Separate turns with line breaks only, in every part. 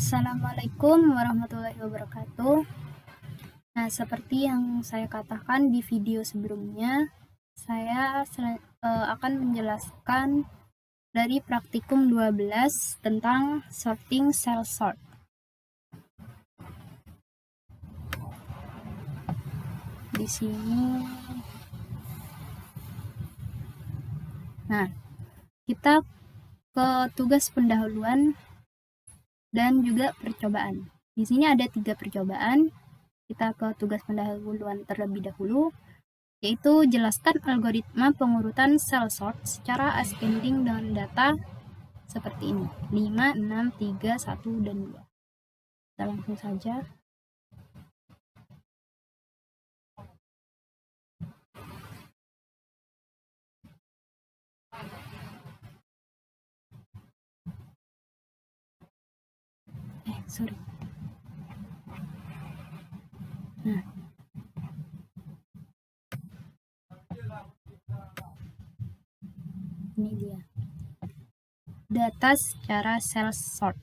Assalamualaikum warahmatullahi wabarakatuh. Nah, seperti yang saya katakan di video sebelumnya, saya akan menjelaskan dari praktikum 12 tentang sorting cell sort. Di sini. Nah, kita ke tugas pendahuluan dan juga percobaan. Di sini ada 3 percobaan. Kita ke tugas pendahuluan terlebih dahulu, yaitu jelaskan algoritma pengurutan cell sort secara ascending dengan data seperti ini, 5, 6, 3, 1, dan 2. Kita langsung saja. Nah, ini dia data secara cell sort.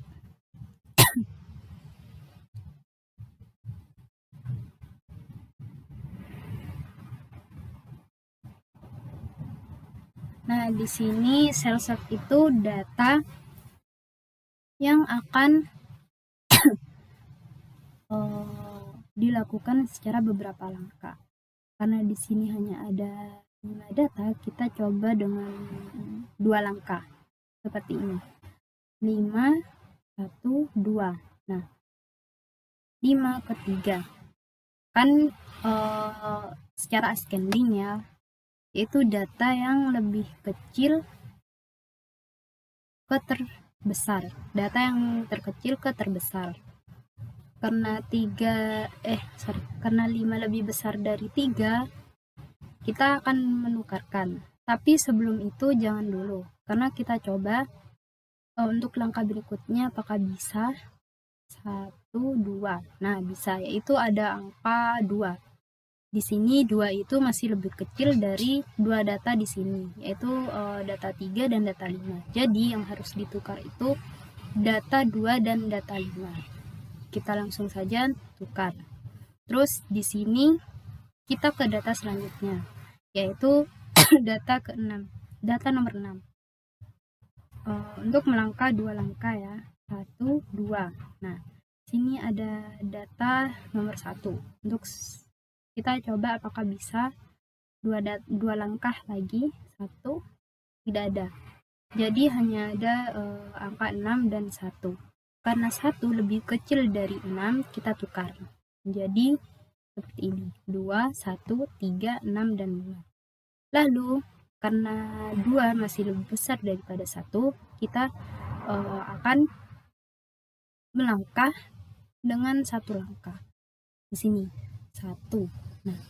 Nah, di sini cell sort itu data yang akan dilakukan secara beberapa langkah. Karena di sini hanya ada 5 data, kita coba dengan 2 langkah seperti ini. 5, 1, 2. Nah, 5 ke 3 kan secara ascending ya, yaitu data yang lebih kecil ke terbesar, data yang terkecil ke terbesar. Karena 5 lebih besar dari 3, kita akan menukarkan. Tapi sebelum itu jangan dulu, karena kita coba untuk langkah berikutnya apakah bisa. 1, 2. Nah, bisa, yaitu ada angka 2. Di sini 2 itu masih lebih kecil dari 2 data di sini, yaitu data 3 dan data 5. Jadi yang harus ditukar itu data 2 dan data 5. Kita langsung saja tukar. Terus di sini kita ke data selanjutnya, yaitu data ke-6, data nomor 6. Untuk melangkah 2 langkah ya, 1, 2. Nah, sini ada data nomor 1. Untuk kita coba apakah bisa 2 langkah lagi. 1, tidak ada. Jadi hanya ada angka 6 dan 1. Karena 1 lebih kecil dari 6, kita tukar. Jadi seperti ini, 2, 1, 3, 6, dan 5. Lalu karena 2 masih lebih besar daripada 1, kita akan melangkah dengan 1 langkah. Di sini 1. Nah,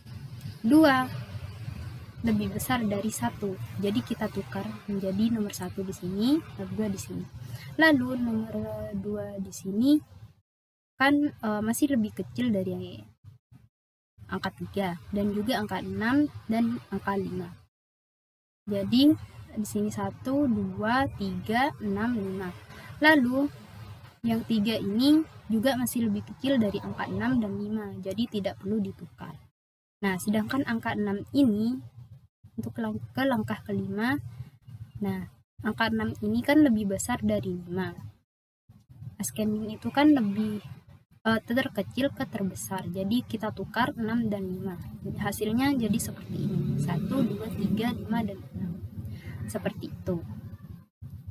2 lebih besar dari 1. Jadi kita tukar menjadi nomor 1 di sini, nomor 2 di sini. Lalu nomor 2 di sini kan masih lebih kecil dari angka 3 dan juga angka 6 dan angka 5. Jadi di sini 1, 2, 3, 6, 5. Lalu yang 3 ini juga masih lebih kecil dari angka 6 dan 5, jadi tidak perlu ditukar. Nah, sedangkan angka 6 ini untuk ke langkah kelima, nah angka 6 ini kan lebih besar dari 5. Ascending itu kan lebih terkecil ke terbesar, jadi kita tukar 6 dan 5. Hasilnya jadi seperti ini, 1, 2, 3, 5, dan 6. Seperti itu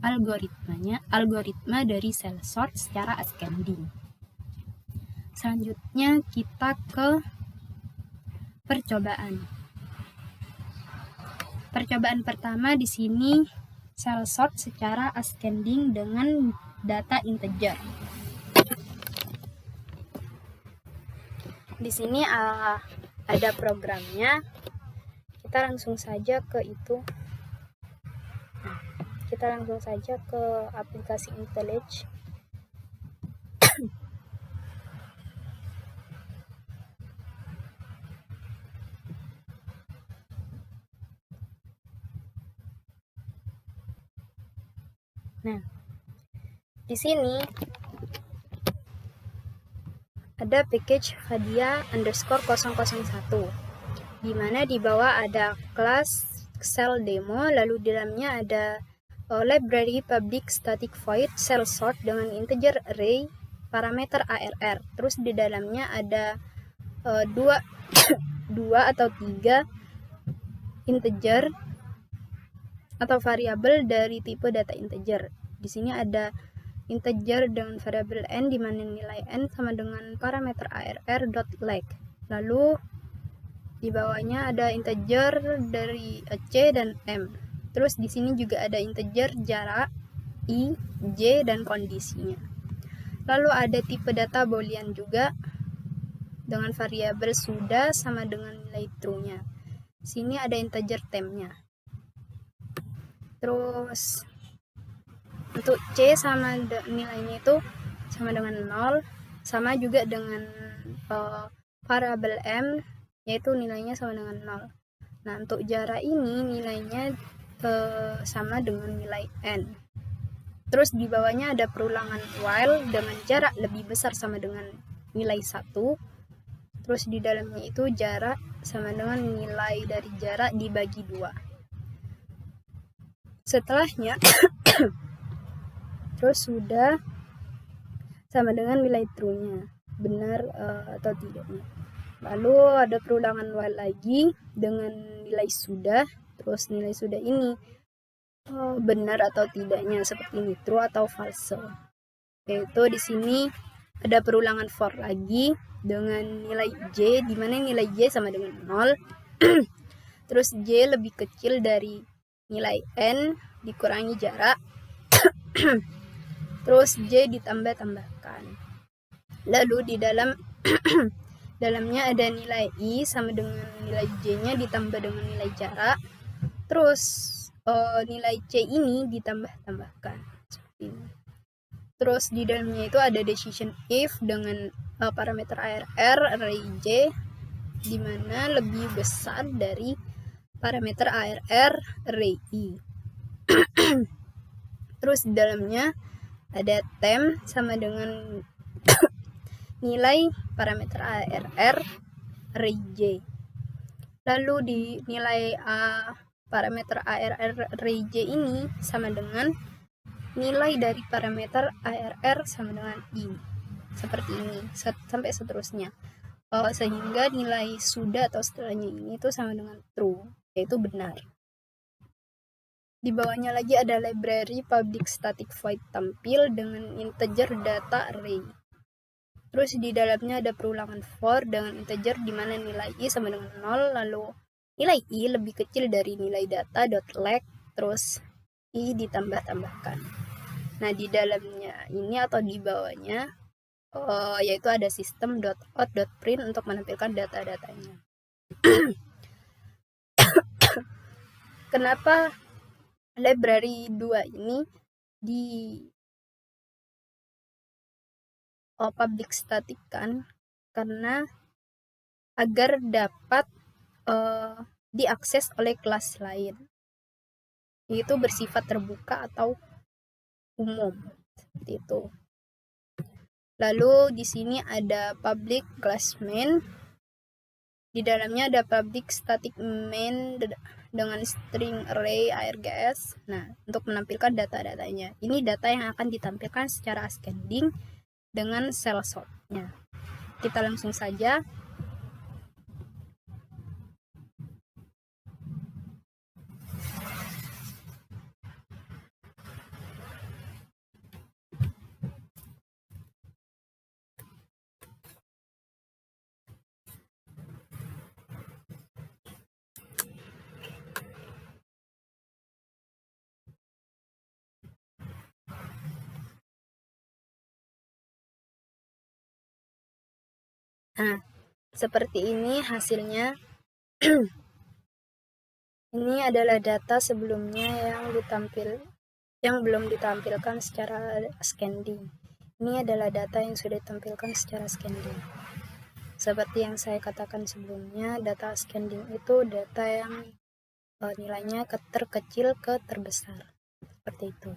algoritma dari cell sort secara ascending. Selanjutnya kita ke percobaan. Percobaan pertama di sini cell sort secara ascending dengan data integer. Di sini ada programnya. Kita langsung saja ke itu. Kita langsung saja ke aplikasi IntelliJ. Nah, di sini ada package Fadia underscore 001, di mana di bawah ada kelas cell demo, lalu di dalamnya ada library public static void cell sort dengan integer array parameter ARR. Terus di dalamnya ada dua atau tiga integer atau variabel dari tipe data integer. Di sini ada integer dengan variabel n, di mana nilai n sama dengan parameter ARR.leg. Lalu di bawahnya ada integer dari c dan m. Terus di sini juga ada integer jarak i, j, dan kondisinya. Lalu ada tipe data boolean juga dengan variabel sudah sama dengan nilai true-nya. Sini ada integer temp-nya. Terus untuk c sama nilainya itu sama dengan 0, sama juga dengan variabel m, yaitu nilainya sama dengan 0. Nah, untuk jarak ini nilainya sama dengan nilai n. Terus di bawahnya ada perulangan while dengan jarak lebih besar sama dengan nilai 1. Terus di dalamnya itu jarak sama dengan nilai dari jarak dibagi 2. Setelahnya terus sudah sama dengan nilai true-nya, benar atau tidaknya. Lalu ada perulangan while lagi dengan nilai sudah. Terus nilai sudah ini benar atau tidaknya, seperti ini true atau false. Yaitu di sini ada perulangan for lagi dengan nilai j, di mana nilai j sama dengan 0. Terus j lebih kecil dari nilai n dikurangi jarak. Terus j ditambah-tambahkan. Lalu di dalamnya ada nilai i sama dengan nilai j-nya ditambah dengan nilai jarak. Terus nilai c ini ditambah-tambahkan seperti ini. Terus di dalamnya itu ada decision if dengan parameter ARR array j, di mana lebih besar dari parameter ARR array i. Terus di dalamnya ada temp sama dengan nilai parameter ARR array j. Lalu di nilai parameter ARR array j ini sama dengan nilai dari parameter ARR sama dengan i. Seperti ini sampai seterusnya. Sehingga nilai sudah atau setelahnya ini itu sama dengan true, yaitu benar. Di bawahnya lagi ada library public static void tampil dengan integer data array. Terus di dalamnya ada perulangan for dengan integer di mana nilai i sama dengan 0, lalu nilai i lebih kecil dari nilai data.leg, terus i ditambah-tambahkan. Nah, di dalamnya ini atau di bawahnya yaitu ada system.out.print untuk menampilkan data-datanya. Kenapa library 2 ini di public static kan? Karena agar dapat diakses oleh kelas lain, yaitu bersifat terbuka atau umum, seperti itu. Lalu di sini ada public class main. Di dalamnya ada public static main dengan string array args. Nah, untuk menampilkan data-datanya. Ini data yang akan ditampilkan secara ascending dengan cell sort-nya. Kita langsung saja. Nah, seperti ini hasilnya. Ini adalah data sebelumnya yang belum ditampilkan secara ascending. Ini adalah data yang sudah ditampilkan secara ascending. Seperti yang saya katakan sebelumnya, data ascending itu data yang nilainya terkecil ke terbesar. Seperti itu.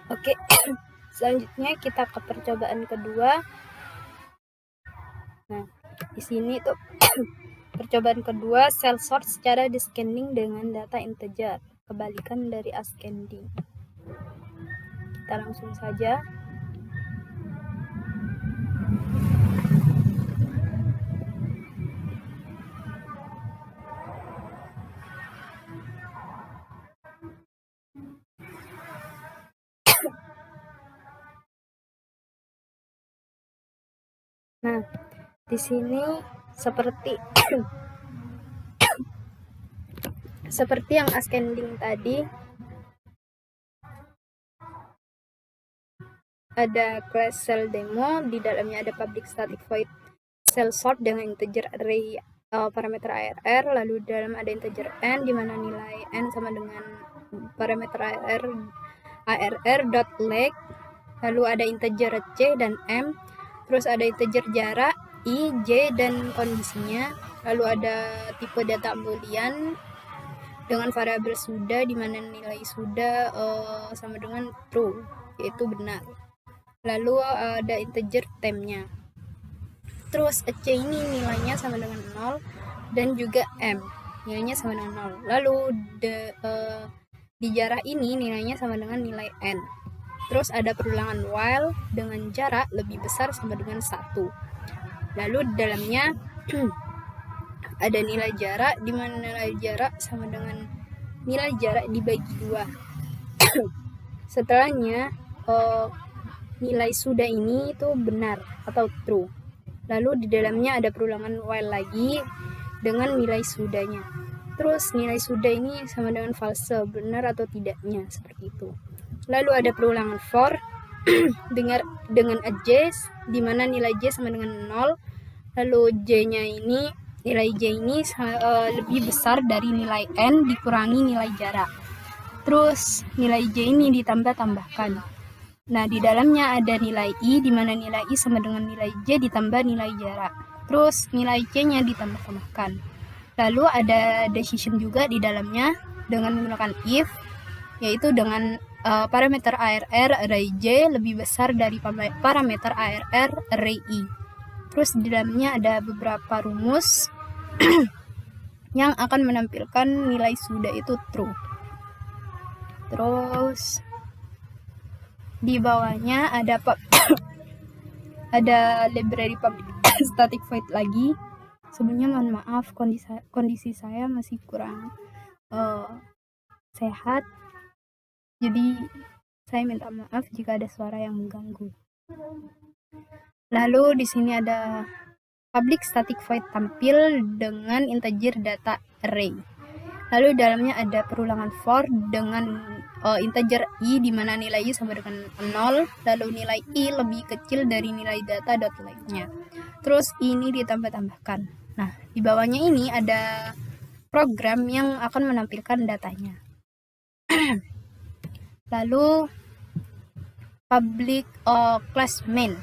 Oke. Selanjutnya kita ke percobaan kedua. Nah, di sini tuh percobaan kedua, cell sort secara descending dengan data integer, kebalikan dari ascending. Kita langsung saja. Nah, di sini seperti yang ascending tadi, ada class cell demo, di dalamnya ada public static void cell sort dengan integer array parameter ARR, lalu di dalam ada integer n di mana nilai n sama dengan parameter ARR dot length, lalu ada integer c dan m, terus ada integer jarak i, j dan kondisinya, lalu ada tipe data boolean dengan variabel sudah di mana nilai sudah sama dengan true, yaitu benar. Lalu ada integer temp-nya. Terus c ini nilainya sama dengan 0 dan juga m nilainya sama dengan 0. Lalu di jarak ini nilainya sama dengan nilai n. Terus ada perulangan while dengan jarak lebih besar sama dengan 1. Lalu di dalamnya ada nilai jarak di mana nilai jarak sama dengan nilai jarak dibagi 2. Setelahnya nilai sudah ini itu benar atau true. Lalu di dalamnya ada perulangan while lagi dengan nilai sudahnya. Terus nilai sudah ini sama dengan false, benar atau tidaknya, seperti itu. Lalu ada perulangan for dengan adjust di mana nilai j sama dengan 0. Lalu j-nya ini, nilai j ini lebih besar dari nilai n dikurangi nilai jarak. Terus nilai j ini ditambah-tambahkan. Nah, di dalamnya ada nilai i, di mana nilai i sama dengan nilai j ditambah nilai jarak. Terus nilai c-nya ditambah-tambahkan. Lalu ada decision juga di dalamnya dengan menggunakan if, yaitu dengan parameter ARR array j lebih besar dari parameter ARR array i. Terus di dalamnya ada beberapa rumus yang akan menampilkan nilai sudah itu true. Terus di bawahnya ada ada library public static void lagi. Sebelumnya mohon maaf, kondisi saya masih kurang sehat, jadi saya minta maaf jika ada suara yang mengganggu. Lalu di sini ada public static void tampil dengan integer data array. Lalu dalamnya ada perulangan for dengan integer i di mana nilai i sama dengan 0, lalu nilai i lebih kecil dari nilai data dot length-nya. Terus ini ditambah-tambahkan. Nah, di bawahnya ini ada program yang akan menampilkan datanya. Lalu public class main.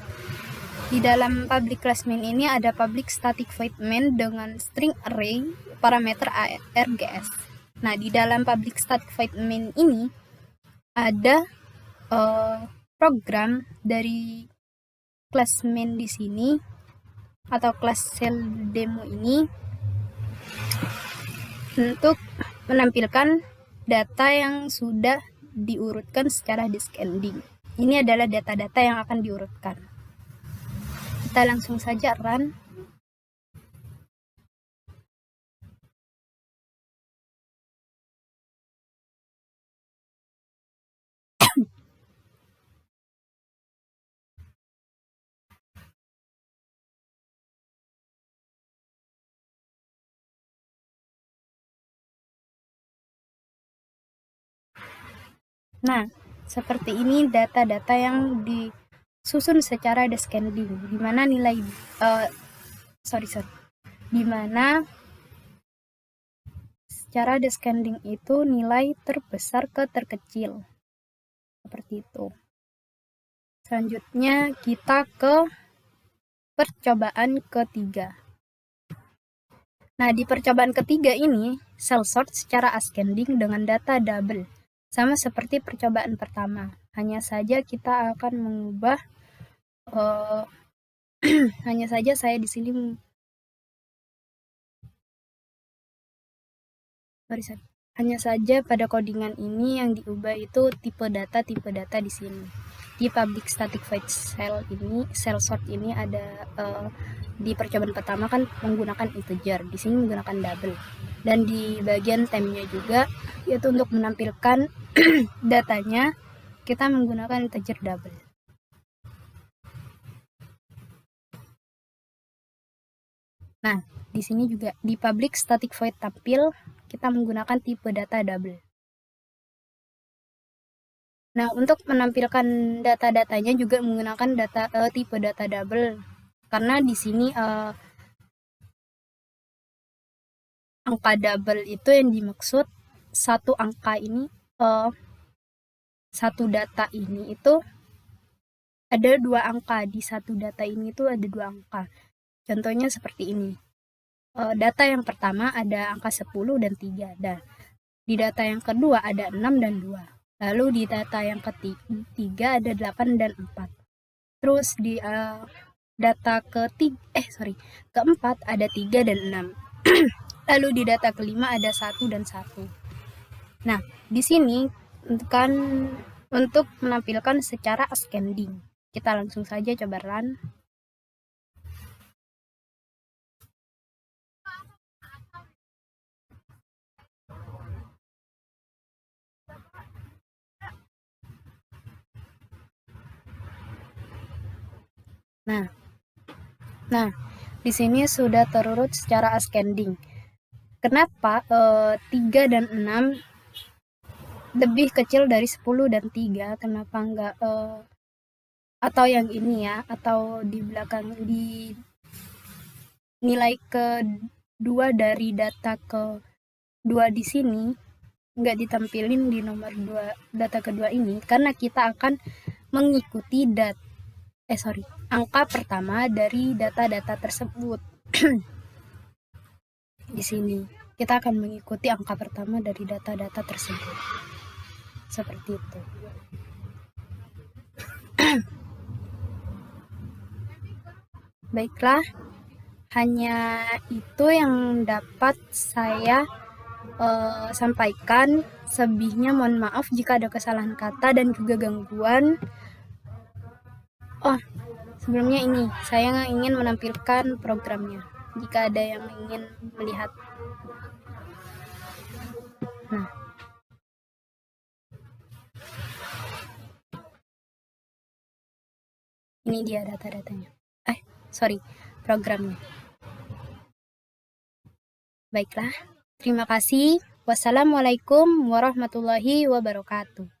Di dalam public class main ini ada public static void main dengan string array parameter args. Nah, di dalam public static void main ini ada program dari class main di sini atau class cell demo ini untuk menampilkan data yang sudah diurutkan secara descending. Ini adalah data-data yang akan diurutkan. Kita langsung saja run. Nah, seperti ini data-data yang disusun secara descending, di mana nilai di mana secara descending itu nilai terbesar ke terkecil, seperti itu. Selanjutnya kita ke percobaan ketiga. Nah, di percobaan ketiga ini cell sort secara ascending dengan data double. Sama seperti percobaan pertama, hanya saja kita akan mengubah hanya saja saya di sini hanya saja pada codingan ini yang diubah itu tipe data di sini. Di public static void cell sort ini ada di percobaan pertama kan menggunakan integer, di sini menggunakan double. Dan di bagian temnya juga yaitu untuk menampilkan datanya kita menggunakan integer double. Nah, di sini juga di public static void tampil kita menggunakan tipe data double. Nah, untuk menampilkan data-datanya juga menggunakan tipe data double. Karena di sini angka double itu yang dimaksud satu angka ini, satu data ini itu ada 2 angka. Di satu data ini itu ada 2 angka. Contohnya seperti ini. Data yang pertama ada angka 10 dan 3. Dan di data yang kedua ada 6 dan 2. Lalu di data yang ketiga ada 8 dan 4. Terus di data keempat ada 3 dan 6. Lalu di data kelima ada 1 dan 1. Nah, di sini untuk menampilkan secara ascending. Kita langsung saja coba run. Nah, di sini sudah terurut secara ascending. Kenapa 3 dan 6 lebih kecil dari 10 dan 3? Kenapa enggak atau yang ini ya, atau di belakang di nilai kedua dari data kedua di sini enggak ditampilin di nomor 2 data kedua ini karena kita akan mengikuti angka pertama dari data-data tersebut. Di sini kita akan mengikuti angka pertama dari data-data tersebut. Seperti itu. Baiklah, hanya itu yang dapat saya sampaikan. Selebihnya mohon maaf jika ada kesalahan kata dan juga gangguan. Sebelumnya ini saya ingin menampilkan programnya jika ada yang ingin melihat. Nah, ini dia data-datanya. Programnya. Baiklah, terima kasih. Wassalamualaikum warahmatullahi wabarakatuh.